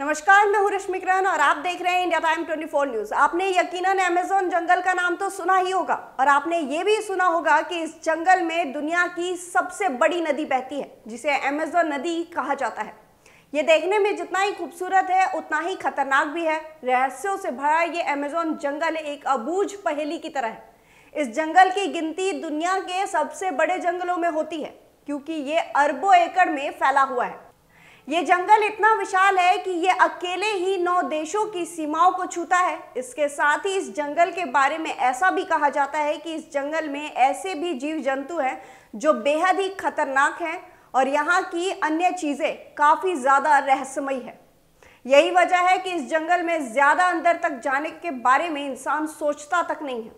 नमस्कार, मैं हूं रश्मि किरण और आप देख रहे हैं इंडिया टाइम 24 न्यूज। आपने यकीनन अमेज़न जंगल का नाम तो सुना ही होगा और आपने ये भी सुना होगा कि इस जंगल में दुनिया की सबसे बड़ी नदी बहती है जिसे अमेज़न नदी कहा जाता है। ये देखने में जितना ही खूबसूरत है उतना ही खतरनाक भी है। रहस्यों से भरा ये अमेज़न जंगल एक अबूझ पहेली की तरह है। इस जंगल की गिनती दुनिया के सबसे बड़े जंगलों में होती है क्योंकि ये अरबों एकड़ में फैला हुआ है। ये जंगल इतना विशाल है कि ये अकेले ही 9 देशों की सीमाओं को छूता है। इसके साथ ही इस जंगल के बारे में ऐसा भी कहा जाता है कि इस जंगल में ऐसे भी जीव जंतु हैं जो बेहद ही खतरनाक हैं और यहाँ की अन्य चीज़ें काफ़ी ज़्यादा रहस्यमयी है। यही वजह है कि इस जंगल में ज़्यादा अंदर तक जाने के बारे में इंसान सोचता तक नहीं है।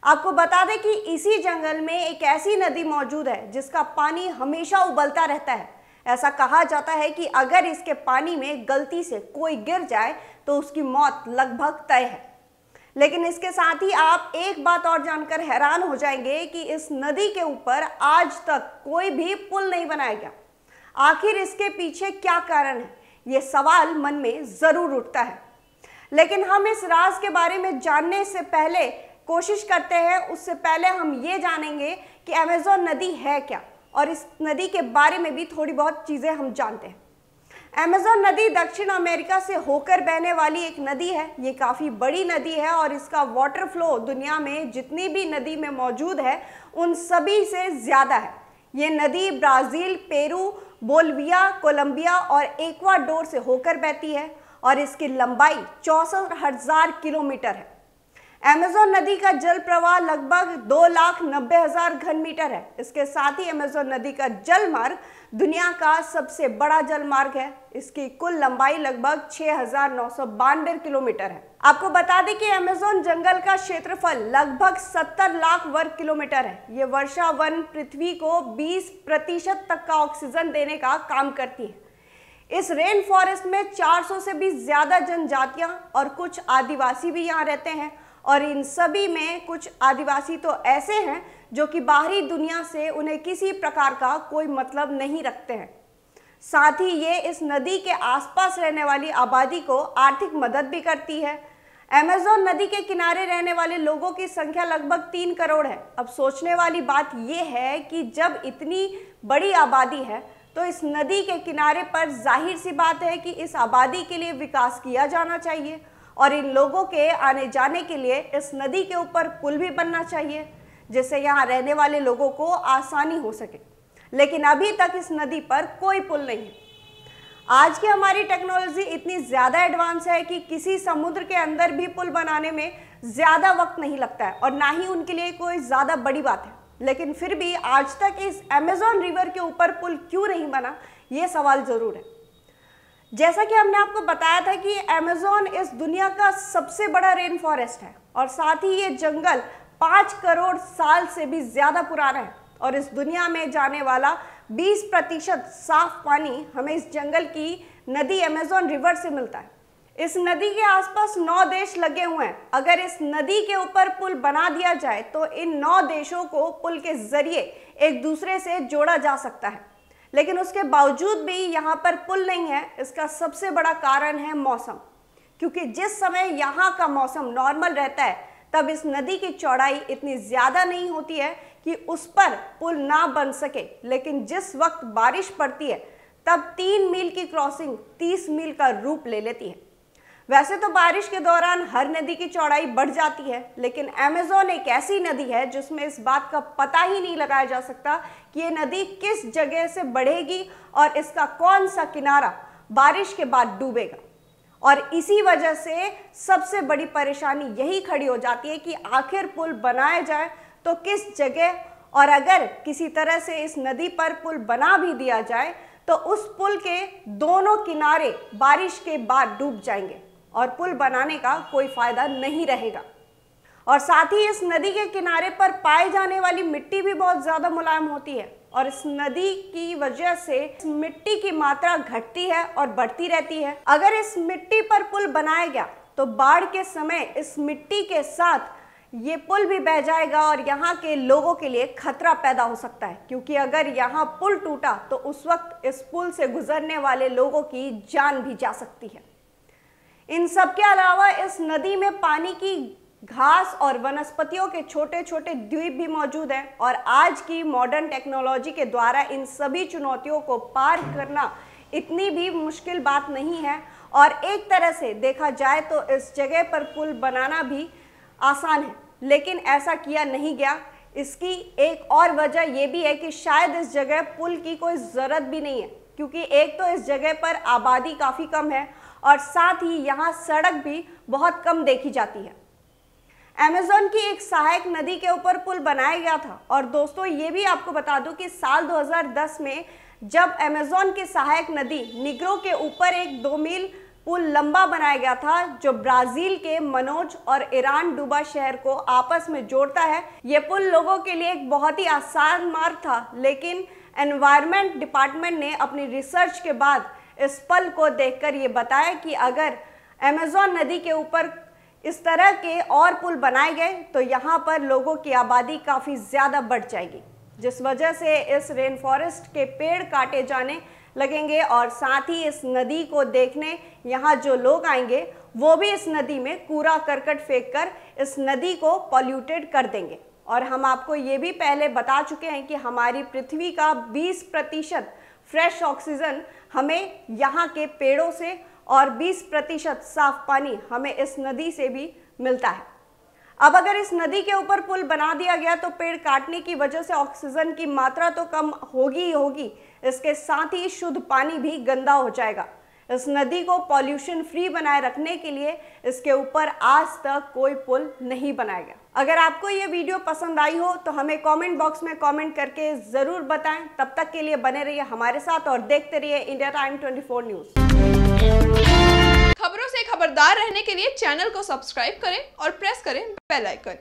आपको बता दें कि इसी जंगल में एक ऐसी नदी मौजूद है जिसका पानी हमेशा उबलता रहता है। ऐसा कहा जाता है कि अगर इसके पानी में गलती से कोई गिर जाए तो उसकी मौत लगभग तय है। लेकिन इसके साथ ही आप एक बात और जानकर हैरान हो जाएंगे कि इस नदी के ऊपर आज तक कोई भी पुल नहीं बनाया गया। आखिर इसके पीछे क्या कारण है, ये सवाल मन में ज़रूर उठता है। लेकिन हम इस राज के बारे में जानने से पहले कोशिश करते हैं, उससे पहले हम ये जानेंगे कि अमेज़न नदी है क्या और इस नदी के बारे में भी थोड़ी बहुत चीज़ें हम जानते हैं। अमेज़न नदी दक्षिण अमेरिका से होकर बहने वाली एक नदी है। ये काफ़ी बड़ी नदी है और इसका वाटर फ्लो दुनिया में जितनी भी नदी में मौजूद है उन सभी से ज़्यादा है। ये नदी ब्राज़ील, पेरू, बोलिविया, कोलंबिया और इक्वाडोर से होकर बहती है और इसकी लंबाई 64,000 किलोमीटर है। अमेज़न नदी का जल प्रवाह लगभग 2,90,000 घन मीटर है। इसके साथ ही अमेज़न नदी का जल मार्ग दुनिया का सबसे बड़ा जल मार्ग है। इसकी कुल लंबाई लगभग 6,992 किलोमीटर है। आपको बता दें कि अमेज़न जंगल का क्षेत्रफल लगभग 70 लाख वर्ग किलोमीटर है। ये वर्षा वन पृथ्वी को 20% तक का ऑक्सीजन देने का काम करती है। इस रेन फॉरेस्ट में 400 से भी ज़्यादा जनजातियां और कुछ आदिवासी भी यहाँ रहते हैं और इन सभी में कुछ आदिवासी तो ऐसे हैं जो कि बाहरी दुनिया से उन्हें किसी प्रकार का कोई मतलब नहीं रखते हैं। साथ ही ये इस नदी के आसपास रहने वाली आबादी को आर्थिक मदद भी करती है। अमेज़न नदी के किनारे रहने वाले लोगों की संख्या लगभग 3 करोड़ है। अब सोचने वाली बात ये है कि जब इतनी बड़ी आबादी है तो इस नदी के किनारे पर जाहिर सी बात है कि इस आबादी के लिए विकास किया जाना चाहिए और इन लोगों के आने जाने के लिए इस नदी के ऊपर पुल भी बनना चाहिए जिससे यहाँ रहने वाले लोगों को आसानी हो सके। लेकिन अभी तक इस नदी पर कोई पुल नहीं है। आज की हमारी टेक्नोलॉजी इतनी ज़्यादा एडवांस है कि किसी समुद्र के अंदर भी पुल बनाने में ज़्यादा वक्त नहीं लगता है और ना ही उनके लिए कोई ज़्यादा बड़ी बात है। लेकिन फिर भी आज तक इस अमेज़न रिवर के ऊपर पुल क्यों नहीं बना, ये सवाल ज़रूर है। जैसा कि हमने आपको बताया था कि अमेज़न इस दुनिया का सबसे बड़ा रेन फॉरेस्ट है और साथ ही ये जंगल 5 करोड़ साल से भी ज़्यादा पुराना है और इस दुनिया में जाने वाला 20% साफ पानी हमें इस जंगल की नदी अमेज़न रिवर से मिलता है। इस नदी के आसपास 9 देश लगे हुए हैं। अगर इस नदी के ऊपर पुल बना दिया जाए तो इन 9 देशों को पुल के जरिए एक दूसरे से जोड़ा जा सकता है। लेकिन उसके बावजूद भी यहाँ पर पुल नहीं है। इसका सबसे बड़ा कारण है मौसम, क्योंकि जिस समय यहाँ का मौसम नॉर्मल रहता है तब इस नदी की चौड़ाई इतनी ज़्यादा नहीं होती है कि उस पर पुल ना बन सके। लेकिन जिस वक्त बारिश पड़ती है तब 3 मील की क्रॉसिंग 30 मील का रूप ले लेती है। वैसे तो बारिश के दौरान हर नदी की चौड़ाई बढ़ जाती है, लेकिन अमेज़न एक ऐसी नदी है जिसमें इस बात का पता ही नहीं लगाया जा सकता कि ये नदी किस जगह से बढ़ेगी और इसका कौन सा किनारा बारिश के बाद डूबेगा। और इसी वजह से सबसे बड़ी परेशानी यही खड़ी हो जाती है कि आखिर पुल बनाया जाए तो किस जगह, और अगर किसी तरह से इस नदी पर पुल बना भी दिया जाए तो उस पुल के दोनों किनारे बारिश के बाद डूब जाएंगे और पुल बनाने का कोई फायदा नहीं रहेगा। और साथ ही इस नदी के किनारे पर पाए जाने वाली मिट्टी भी बहुत ज़्यादा मुलायम होती है और इस नदी की वजह से इस मिट्टी की मात्रा घटती है और बढ़ती रहती है। अगर इस मिट्टी पर पुल बनाया गया तो बाढ़ के समय इस मिट्टी के साथ ये पुल भी बह जाएगा और यहाँ के लोगों के लिए खतरा पैदा हो सकता है, क्योंकि अगर यहाँ पुल टूटा तो उस वक्त इस पुल से गुजरने वाले लोगों की जान भी जा सकती है। इन सब के अलावा इस नदी में पानी की घास और वनस्पतियों के छोटे छोटे द्वीप भी मौजूद हैं और आज की मॉडर्न टेक्नोलॉजी के द्वारा इन सभी चुनौतियों को पार करना इतनी भी मुश्किल बात नहीं है। और एक तरह से देखा जाए तो इस जगह पर पुल बनाना भी आसान है, लेकिन ऐसा किया नहीं गया। इसकी एक और वजह यह भी है कि शायद इस जगह पुल की कोई ज़रूरत भी नहीं है, क्योंकि एक तो इस जगह पर आबादी काफ़ी कम है और साथ ही यहाँ सड़क भी बहुत कम देखी जाती है। अमेज़न की एक सहायक नदी के ऊपर पुल बनाया गया था और दोस्तों ये भी आपको बता दूं कि साल 2010 में जब अमेज़न की सहायक नदी निग्रो के ऊपर एक 2 मील पुल लंबा बनाया गया था जो ब्राज़ील के मनोज और ईरान डुबा शहर को आपस में जोड़ता है। ये पुल लोगों के लिए एक बहुत ही आसान मार्ग था, लेकिन एनवायरनमेंट डिपार्टमेंट ने अपनी रिसर्च के बाद इस पुल को देखकर ये बताया कि अगर अमेज़न नदी के ऊपर इस तरह के और पुल बनाए गए तो यहाँ पर लोगों की आबादी काफ़ी ज़्यादा बढ़ जाएगी, जिस वजह से इस रेन फॉरेस्ट के पेड़ काटे जाने लगेंगे और साथ ही इस नदी को देखने यहाँ जो लोग आएंगे वो भी इस नदी में कूड़ा करकट फेंक कर इस नदी को पॉल्यूटेड कर देंगे। और हम आपको ये भी पहले बता चुके हैं कि हमारी पृथ्वी का 20% फ्रेश ऑक्सीजन हमें यहाँ के पेड़ों से और 20% साफ पानी हमें इस नदी से भी मिलता है। अब अगर इस नदी के ऊपर पुल बना दिया गया तो पेड़ काटने की वजह से ऑक्सीजन की मात्रा तो कम होगी ही होगी, इसके साथ ही शुद्ध पानी भी गंदा हो जाएगा। इस नदी को पॉल्यूशन फ्री बनाए रखने के लिए इसके ऊपर आज तक कोई पुल नहीं बनाया गया। अगर आपको ये वीडियो पसंद आई हो तो हमें कमेंट बॉक्स में कमेंट करके ज़रूर बताएं। तब तक के लिए बने रहिए हमारे साथ और देखते रहिए इंडिया टाइम 24 न्यूज़। खबरों से खबरदार रहने के लिए चैनल को सब्सक्राइब करें और प्रेस करें बेल आइकन।